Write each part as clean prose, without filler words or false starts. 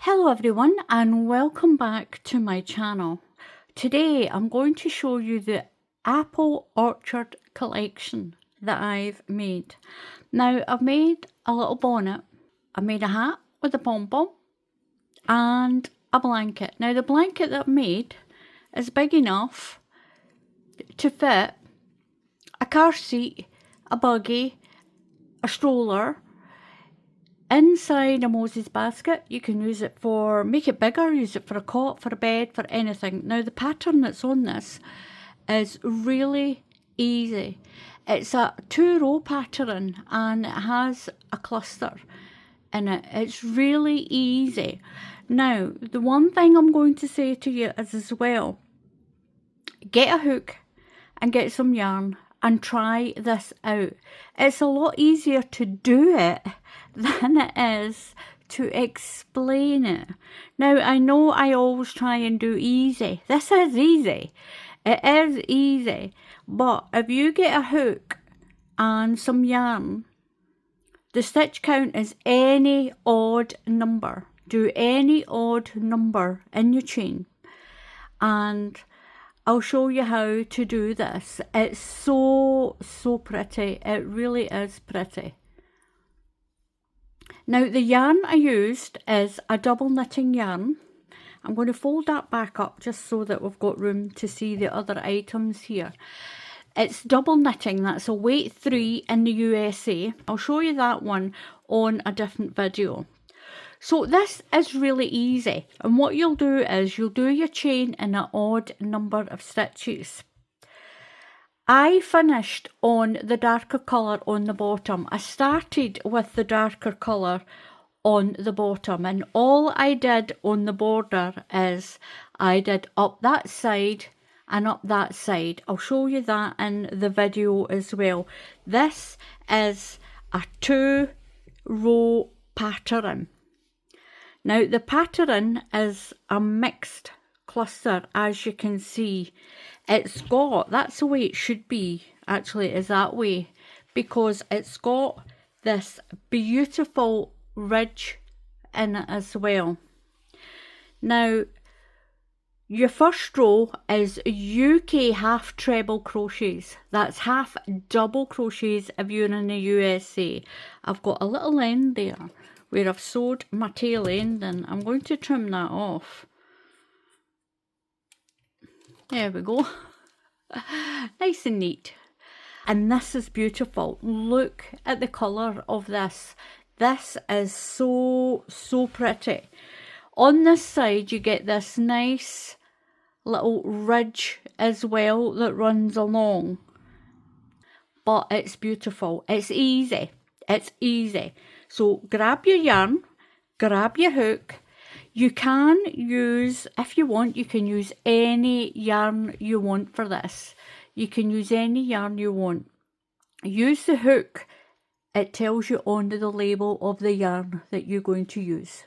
Hello everyone and welcome back to my channel. Today I'm going to show you the apple orchard collection that I've made. Now I've made a little bonnet, I made a hat with a pom-pom and a blanket. Now the blanket that I've made is big enough to fit a car seat, a buggy, a stroller. Inside a Moses basket, you can use it for, make it bigger, use it for a cot, for a bed, for anything. Now the pattern that's on this is really easy. It's a 2-row pattern and it has a cluster in it. It's really easy. Now the one thing I'm going to say to you is as well, get a hook and get some yarn and try this out. It's a lot easier to do it than it is to explain it. Now, I know I always try and do easy. This is easy. It is easy. But if you get a hook and some yarn, the stitch count is any odd number. Do any odd number in your chain. And I'll show you how to do this. It's so pretty. It really is pretty. Now the yarn I used is a double knitting yarn. I'm going to fold that back up just so that we've got room to see the other items here. It's double knitting, that's a weight 3 in the USA. I'll show you that one on a different video. So this is really easy, and what you'll do is you'll do your chain in an odd number of stitches. I finished on the darker colour on the bottom. I started with the darker colour on the bottom, and all I did on the border is I did up that side and up that side. I'll show you that in the video as well. This is a 2-row pattern. Now the pattern is a mixed cluster, as you can see. It's got, that's the way it should be, actually is that way, because it's got this beautiful ridge in it as well. Now your first row is UK half treble crochets. That's half double crochets if you're in the USA. I've got a little end there where I've sewed my tail end, and I'm going to trim that off. There we go. Nice and neat. And this is beautiful. Look at the colour of this. This is so pretty. On this side you get this nice little ridge as well that runs along. But it's beautiful. It's easy. It's easy. So grab your yarn, grab your hook. You can use, if you want, you can use any yarn you want for this. You can use any yarn you want. Use the hook. It tells you on the label of the yarn that you're going to use.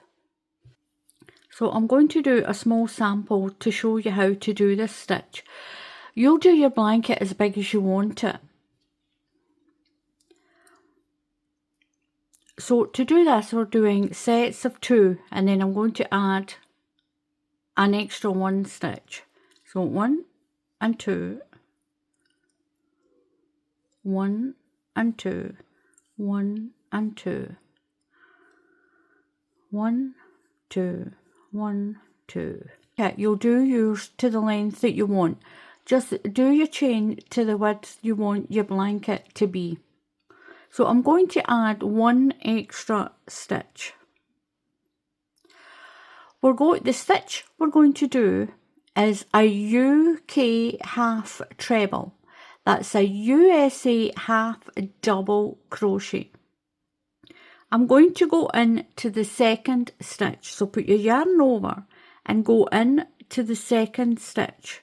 So I'm going to do a small sample to show you how to do this stitch. You'll do your blanket as big as you want it. So to do this, we're doing sets of 2, and then I'm going to add an extra 1 stitch. So 1 and 2, 1 and 2, 1 and 2, 1, 2, 1, 2. Yeah, you'll do yours to the length that you want. Just do your chain to the width you want your blanket to be. So I'm going to add 1 extra stitch. The stitch we're going to do is a UK half treble. That's a USA half double crochet. I'm going to go into the second stitch. So put your yarn over and go in to the second stitch.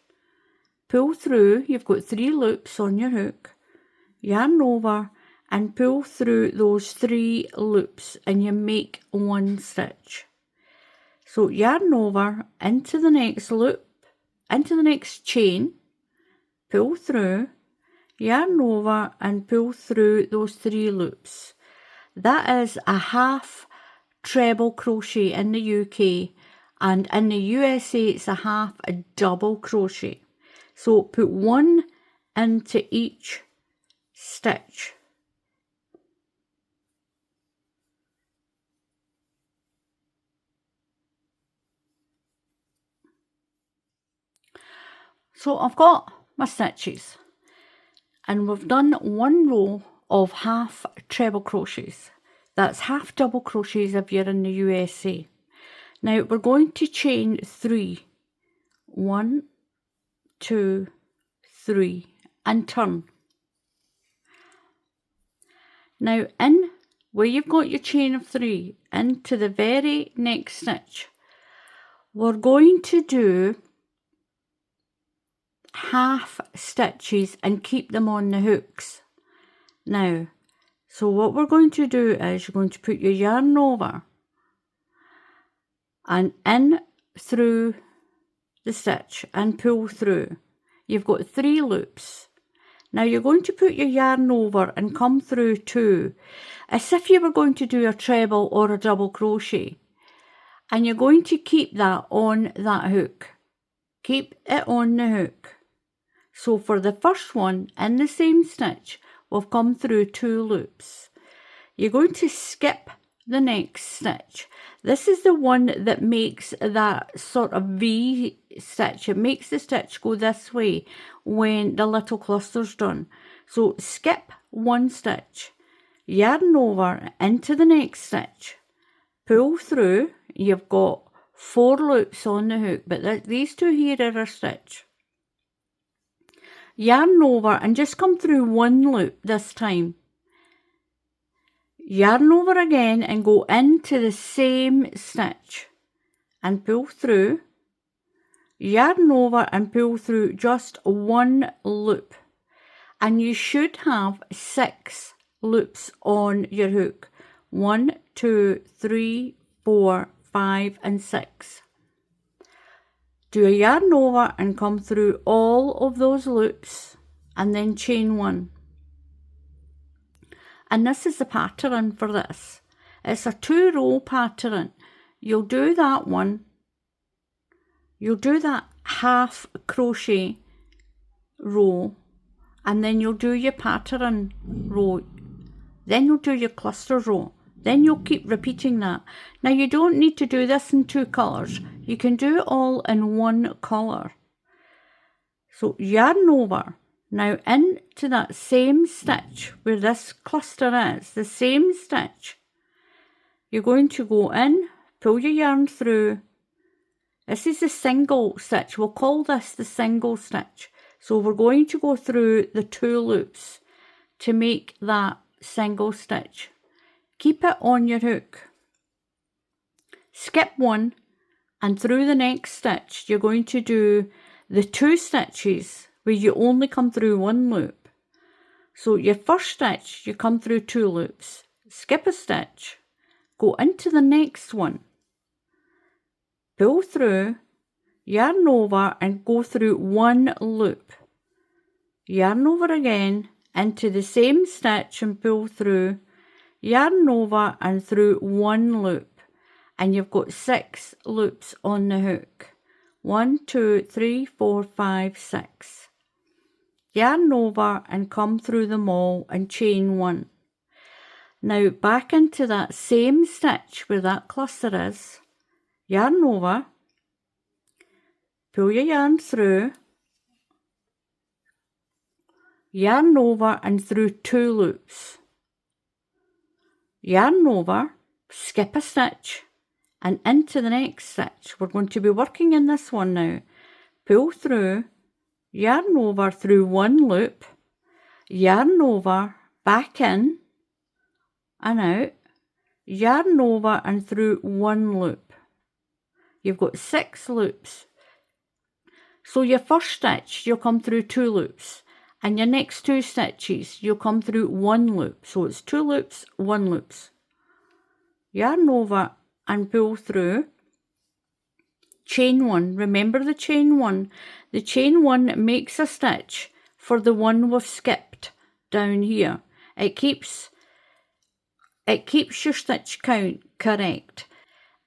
Pull through, you've got 3 loops on your hook. Yarn over and pull through those 3 loops and you make 1 stitch. So yarn over into the next loop, into the next chain, pull through, yarn over and pull through those 3 loops. That is a half treble crochet in the UK, and in the USA it's a half a double crochet. So put one into each stitch. So I've got my stitches, and we've done one row of half treble crochets. That's half double crochets if you're in the USA. Now we're going to chain 3. 1, 2, 3, and turn. Now in where you've got your chain of 3 into the very next stitch, we're going to do half stitches and keep them on the hooks. Now, so what we're going to do is you're going to put your yarn over and in through the stitch and pull through. You've got 3 loops. Now you're going to put your yarn over and come through 2 as if you were going to do a treble or a double crochet, and you're going to keep that on that hook. Keep it on the hook. So for the first one, in the same stitch, we've come through 2 loops. You're going to skip the next stitch. This is the one that makes that sort of V stitch. It makes the stitch go this way when the little cluster's done. So skip one stitch, yarn over into the next stitch, pull through. You've got 4 loops on the hook, but these 2 here are a stitch. Yarn over and just come through 1 loop this time. Yarn over again and go into the same stitch and pull through. Yarn over and pull through just 1 loop, and you should have 6 loops on your hook. 1, 2, 3, 4, 5 and 6. Do a yarn over and come through all of those loops and then chain 1. And this is the pattern for this. It's a 2-row pattern. You'll do that one. You'll do that half crochet row, and then you'll do your pattern row. Then you'll do your cluster row. Then you'll keep repeating that. Now you don't need to do this in 2 colours. You can do it all in 1 colour. So yarn over. Now into that same stitch where this cluster is, the same stitch, you're going to go in, pull your yarn through. This is the single stitch. We'll call this the single stitch. So we're going to go through the 2 loops to make that single stitch. Keep it on your hook. Skip 1, and through the next stitch you're going to do the 2 stitches where you only come through 1 loop. So your first stitch, you come through 2 loops, skip a stitch, go into the next one, pull through, yarn over and go through 1 loop. Yarn over again into the same stitch and pull through, yarn over and through 1 loop, and you've got 6 loops on the hook. 1, 2, 3, 4, 5, 6. Yarn over and come through them all and chain 1. Now back into that same stitch where that cluster is, yarn over, pull your yarn through, yarn over and through 2 loops. Yarn over, skip a stitch and into the next stitch. We're going to be working in this one now. Pull through, yarn over through 1 loop, yarn over, back in and out, yarn over and through 1 loop. You've got 6 loops. So your first stitch, you'll come through 2 loops, and your next 2 stitches, you'll come through 1 loop. So it's 2 loops, 1 loops. Yarn over and pull through, chain 1. Remember the chain 1. The chain 1 makes a stitch for the one we've skipped down here. It keeps it keeps your stitch count correct.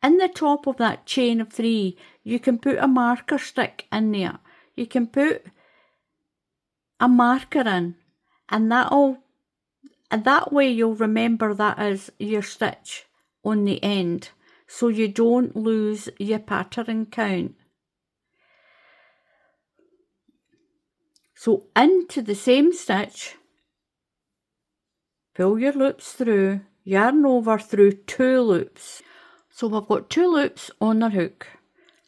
In the top of that chain of 3, you can put a marker stick in there. You can put a marker in, and that way you'll remember that is your stitch on the end, so you don't lose your pattern count. So into the same stitch, pull your loops through, yarn over through 2 loops. So we've got 2 loops on our hook.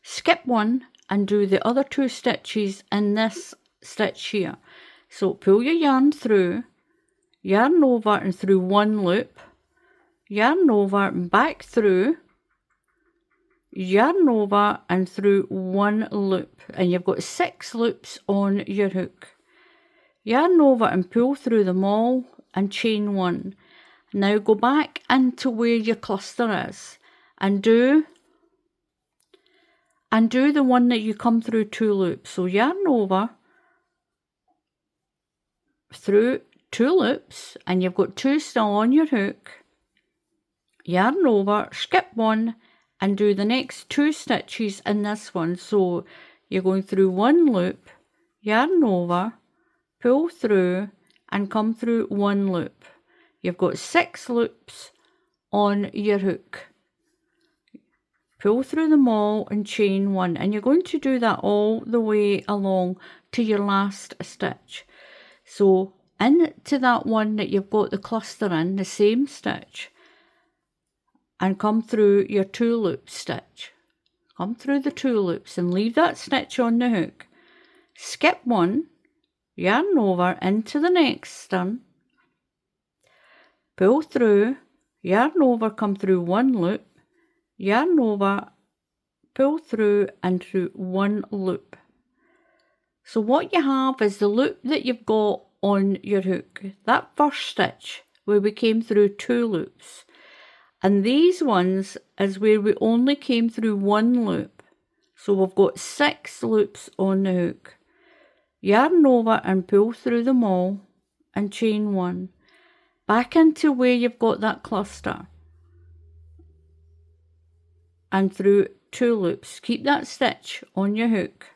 Skip one and do the other 2 stitches in this stitch here. So pull your yarn through, yarn over and through 1 loop, yarn over and back through, yarn over and through 1 loop, and you've got 6 loops on your hook. Yarn over and pull through them all and chain 1. Now go back into where your cluster is and do the one that you come through 2 loops. So yarn over through 2 loops, and you've got 2 still on your hook. Yarn over, skip 1 and do the next 2 stitches in this one. So you're going through 1 loop, yarn over, pull through and come through 1 loop. You've got 6 loops on your hook. Pull through them all and chain 1, and you're going to do that all the way along to your last stitch. So into that one that you've got the cluster in, the same stitch, and come through your 2 loop stitch. Come through the 2 loops and leave that stitch on the hook. Skip 1, yarn over into the next stern, pull through, yarn over, come through 1 loop, yarn over, pull through and through 1 loop. So what you have is the loop that you've got on your hook, that first stitch where we came through 2 loops, and these ones is where we only came through 1 loop. So we've got 6 loops on the hook. Yarn over and pull through them all and chain 1. Back into where you've got that cluster and through 2 loops. Keep that stitch on your hook.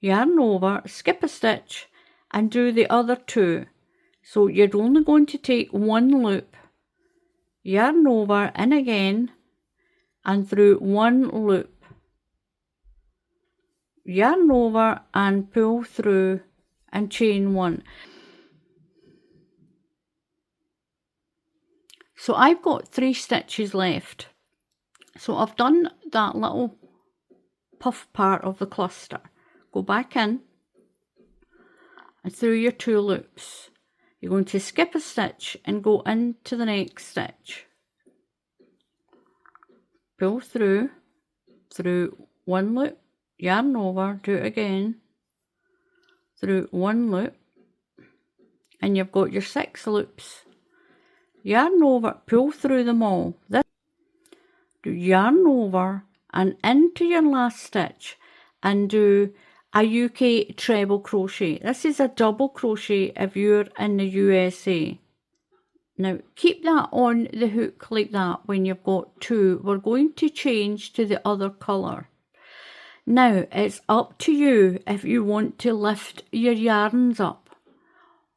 Yarn over, skip a stitch and do the other 2. So you're only going to take 1 loop, yarn over, in again and through 1 loop. Yarn over and pull through and chain 1. So I've got 3 stitches left. So I've done that little puff part of the cluster. Go back in and through your 2 loops. You're going to skip a stitch and go into the next stitch. Pull through 1 loop, yarn over, do it again, through 1 loop, and you've got your 6 loops. Yarn over, pull through them all. Do yarn over and into your last stitch and do a UK treble crochet. This is a double crochet if you're in the USA. Now keep that on the hook like that when you've got 2. We're going to change to the other colour. Now it's up to you if you want to lift your yarns up,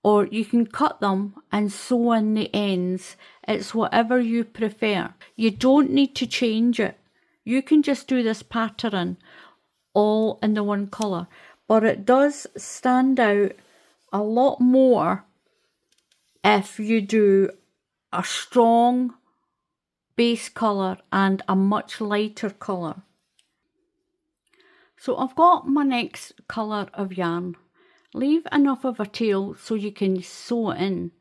or you can cut them and sew in the ends. It's whatever you prefer. You don't need to change it. You can just do this pattern all in the one colour, but it does stand out a lot more if you do a strong base colour and a much lighter colour. So I've got my next colour of yarn. Leave enough of a tail so you can sew it in.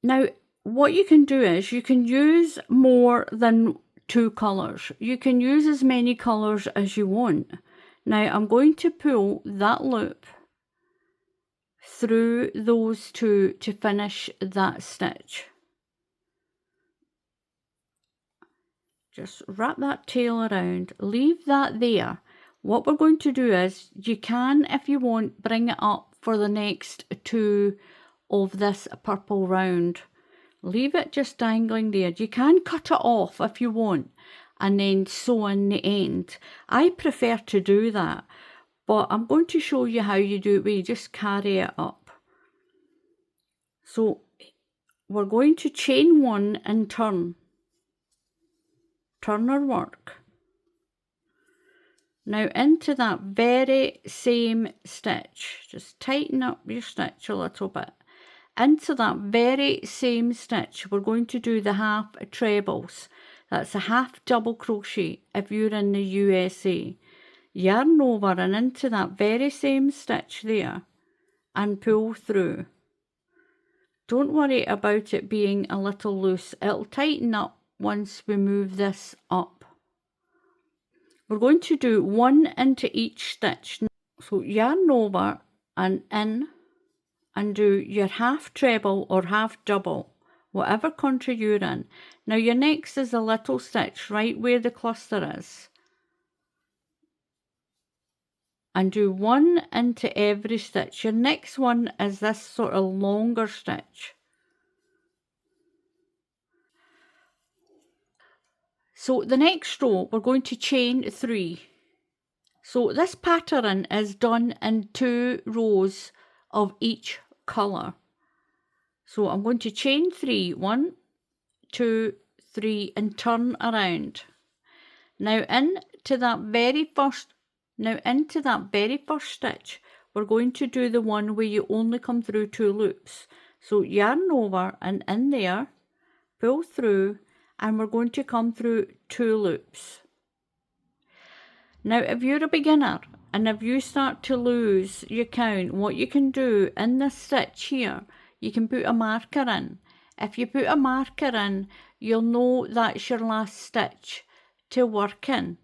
Now what you can do is you can use more than 2 colours. You can use as many colours as you want. Now I'm going to pull that loop through those 2 to finish that stitch. Just wrap that tail around, leave that there. What we're going to do is, you can, if you want, bring it up for the next 2 of this purple round. Leave it just dangling there. You can cut it off if you want and then sew in the end. I prefer to do that, but I'm going to show you how you do it where you just carry it up. So we're going to chain one and turn our work. Now into that very same stitch, just tighten up your stitch a little bit. Into that very same stitch, we're going to do the half trebles. That's a half double crochet if you're in the USA. Yarn over and into that very same stitch there and pull through. Don't worry about it being a little loose. It'll tighten up once we move this up. We're going to do one into each stitch. So yarn over and in and do your half treble or half double, whatever country you're in. Now your next is a little stitch right where the cluster is. And do one into every stitch. Your next one is this sort of longer stitch. So the next row we're going to chain 3. So this pattern is done in 2 rows of each colour. So I'm going to chain 3, 1, 2, 3 and turn around. Now into that very first stitch we're going to do the one where you only come through 2 loops. So yarn over and in there, pull through, and we're going to come through 2 loops. Now if you're a beginner and if you start to lose your count, what you can do in this stitch here, you can put a marker in. If you put a marker in, you'll know that's your last stitch to work in.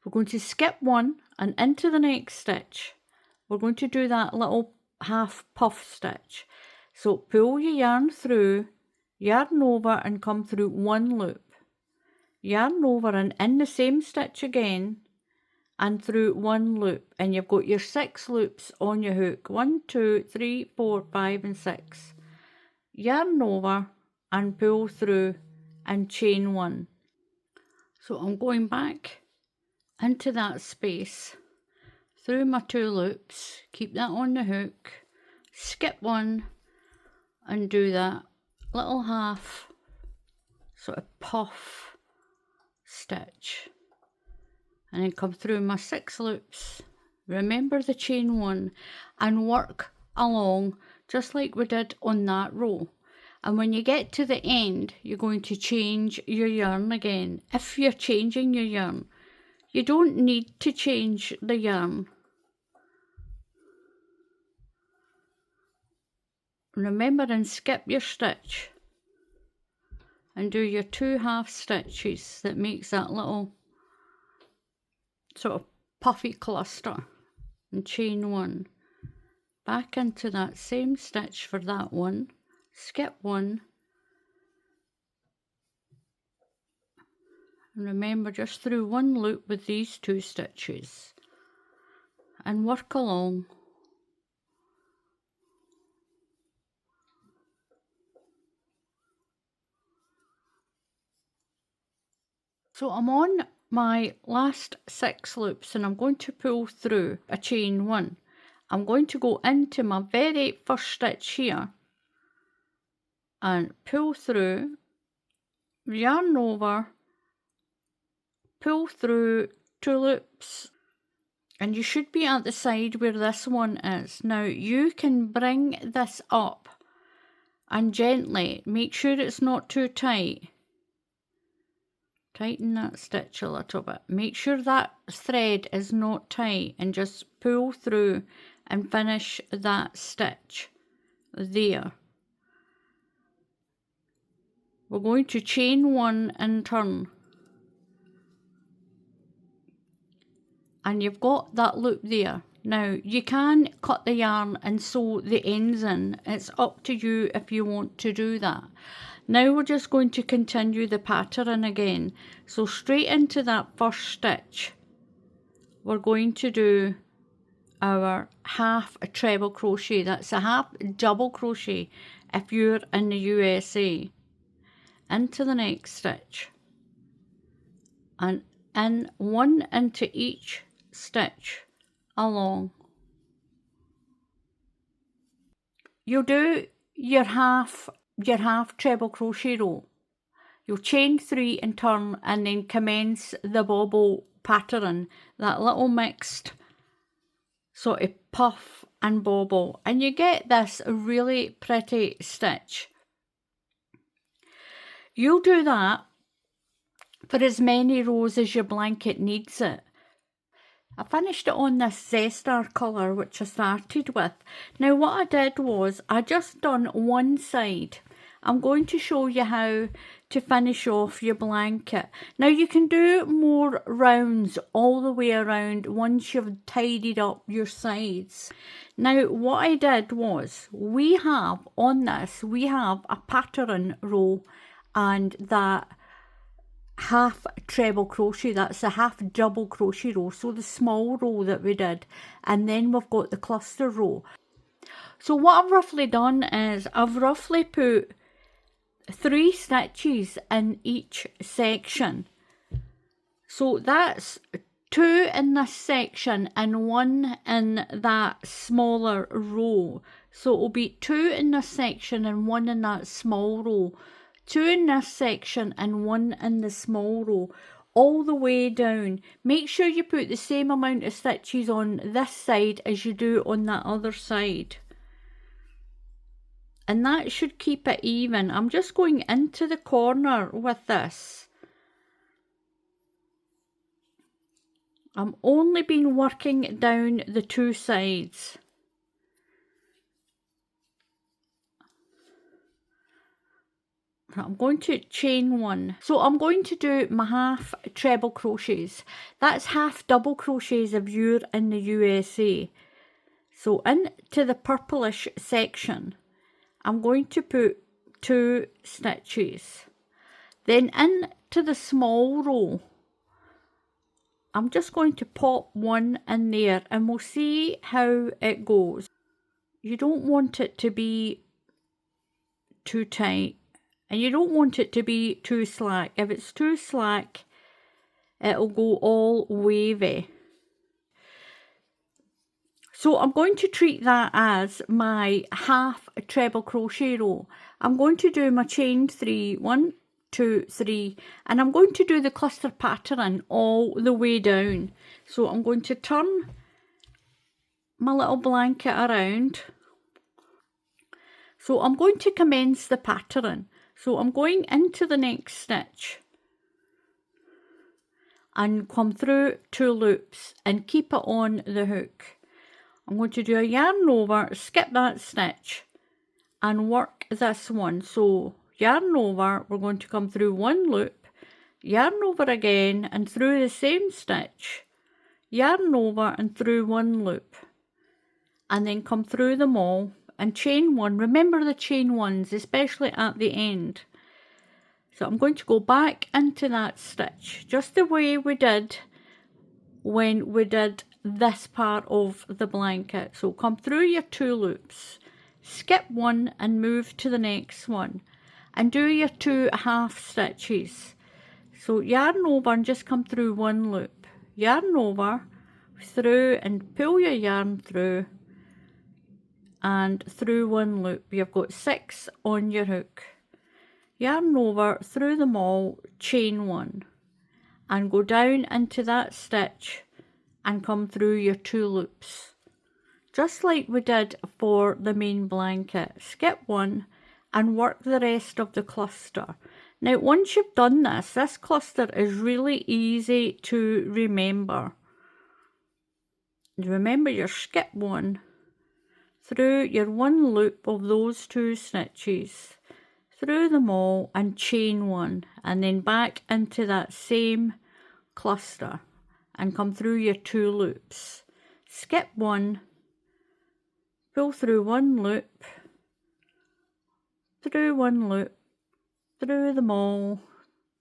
We're going to skip one and into the next stitch. We're going to do that little half puff stitch. So pull your yarn through, yarn over and come through 1 loop. Yarn over and in the same stitch again and through 1 loop, and you've got your 6 loops on your hook. 1, 2, 3, 4, 5 and 6. Yarn over and pull through and chain 1. So I'm going back into that space through my 2 loops, keep that on the hook, skip 1 and do that little half sort of puff stitch and then come through my 6 loops. Remember the chain 1 and work along just like we did on that row. And when you get to the end, you're going to change your yarn again. If you're changing your yarn, you don't need to change the yarn. Remember and skip your stitch and do your 2 half stitches that makes that little sort of puffy cluster and chain 1. Back into that same stitch for that one, skip 1. And remember just through 1 loop with these 2 stitches and work along. So I'm on my last 6 loops and I'm going to pull through a chain 1. I'm going to go into my very first stitch here and pull through, yarn over, pull through 2 loops, and you should be at the side where this one is. Now you can bring this up and gently make sure it's not too tight. Tighten that stitch a little bit. Make sure that thread is not tight and just pull through and finish that stitch there. We're going to chain 1 and turn. And you've got that loop there. Now you can cut the yarn and sew the ends in. It's up to you if you want to do that. Now we're just going to continue the pattern again. So straight into that first stitch, we're going to do our half a treble crochet. That's a half double crochet if you're in the USA. Into the next stitch, and in one into each stitch along. You'll do your half treble crochet row. You'll chain 3 and turn, and then commence the bobble pattern, that little mixed sort of puff and bobble, and you get this really pretty stitch. You'll do that for as many rows as your blanket needs it. I finished it on this Zestar colour which I started with. Now what I did was I just done one side. I'm going to show you how to finish off your blanket. Now you can do more rounds all the way around once you've tidied up your sides. Now what I did was, we have on this, we have a pattern row and that half treble crochet, that's a half double crochet row, so the small row that we did, and then we've got the cluster row. So what I've roughly done is I've roughly put 3 stitches in each section. So that's 2 in this section and 1 in that smaller row. So it'll be 2 in this section and 1 in that small row. 2 in this section and 1 in the small row, all the way down. Make sure you put the same amount of stitches on this side as you do on that other side. And that should keep it even. I'm just going into the corner with this. I'm only been working down the 2 sides. I'm going to chain 1. So I'm going to do my half treble crochets. That's half double crochets if you're in the USA. So into the purplish section, I'm going to put 2 stitches. Then into the small row, I'm just going to pop 1 in there and we'll see how it goes. You don't want it to be too tight. And you don't want it to be too slack. If it's too slack, it'll go all wavy. So I'm going to treat that as my half treble crochet row. I'm going to do my chain 3, 1, 2, 3, and I'm going to do the cluster pattern all the way down. So I'm going to turn my little blanket around. So I'm going to commence the pattern. So I'm going into the next stitch and come through 2 loops and keep it on the hook. I'm going to do a yarn over, skip that stitch and work this one. So yarn over, we're going to come through 1 loop, yarn over again and through the same stitch, yarn over and through 1 loop, and then come through them all and chain 1. Remember the chain 1s, especially at the end. So I'm going to go back into that stitch, just the way we did when we did this part of the blanket. So come through your 2 loops, skip 1 and move to the next one, and do your 2 half stitches. So yarn over and just come through 1 loop, yarn over, through and pull your yarn through, and through 1 loop. You've got 6 on your hook. Yarn over, through them all, chain 1 and go down into that stitch and come through your 2 loops. Just like we did for the main blanket. Skip 1 and work the rest of the cluster. Now once you've done this cluster is really easy to remember. Remember your skip 1, through your 1 loop of those 2 stitches, through them all and chain 1, and then back into that same cluster and come through your 2 loops. Skip 1, pull through 1 loop, through 1 loop, through them all,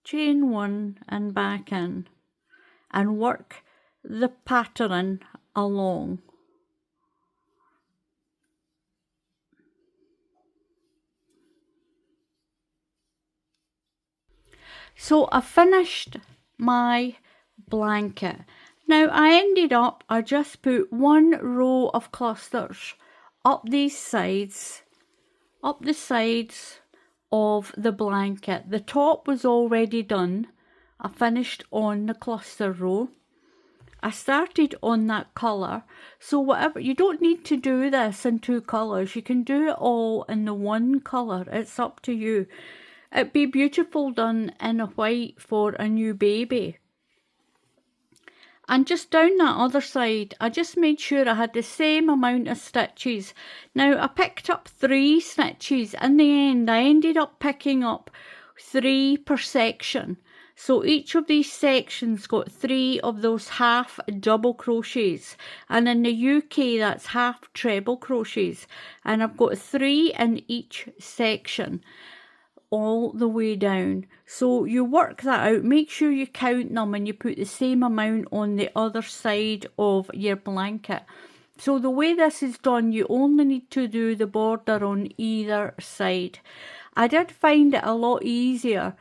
chain 1 and back in, and work the pattern along. So I finished my blanket. Now I just put one row of clusters up these sides, up the sides of the blanket. The top was already done. I finished on the cluster row. I started on that colour, so whatever, you don't need to do this in two colours, you can do it all in the one colour, it's up to you. It'd be beautiful done in a white for a new baby. And just down that other side, I just made sure I had the same amount of stitches. Now I picked up 3 stitches. In the end, I ended up picking up 3 per section. So each of these sections got 3 of those half double crochets. And in the UK, that's half treble crochets. And I've got 3 in each section, all the way down. So you work that out, make sure you count them and you put the same amount on the other side of your blanket. So the way this is done, you only need to do the border on either side. I did find it a lot easier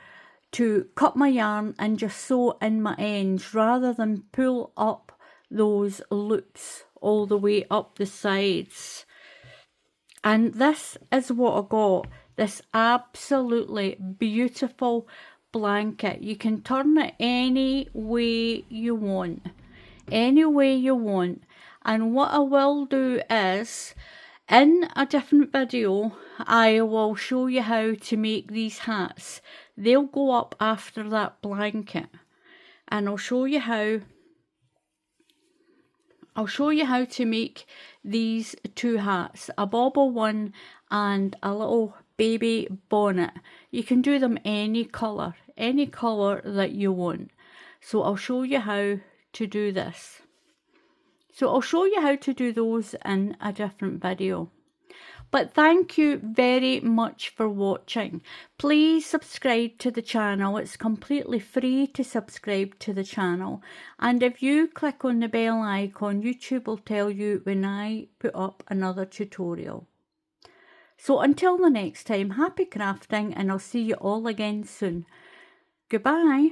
to cut my yarn and just sew in my ends rather than pull up those loops all the way up the sides. And this is what I got, this absolutely beautiful blanket. You can turn it any way you want, any way you want. And what I will do is, in a different video, I will show you how to make these hats. They'll go up after that blanket, and I'll show you how to make these 2 hats, a bobble one and a little baby bonnet. You can do them any colour that you want. So I'll show you how to do this. So I'll show you how to do those in a different video. But thank you very much for watching. Please subscribe to the channel. It's completely free to subscribe to the channel. And if you click on the bell icon, YouTube will tell you when I put up another tutorial. So until the next time, happy crafting, and I'll see you all again soon. Goodbye.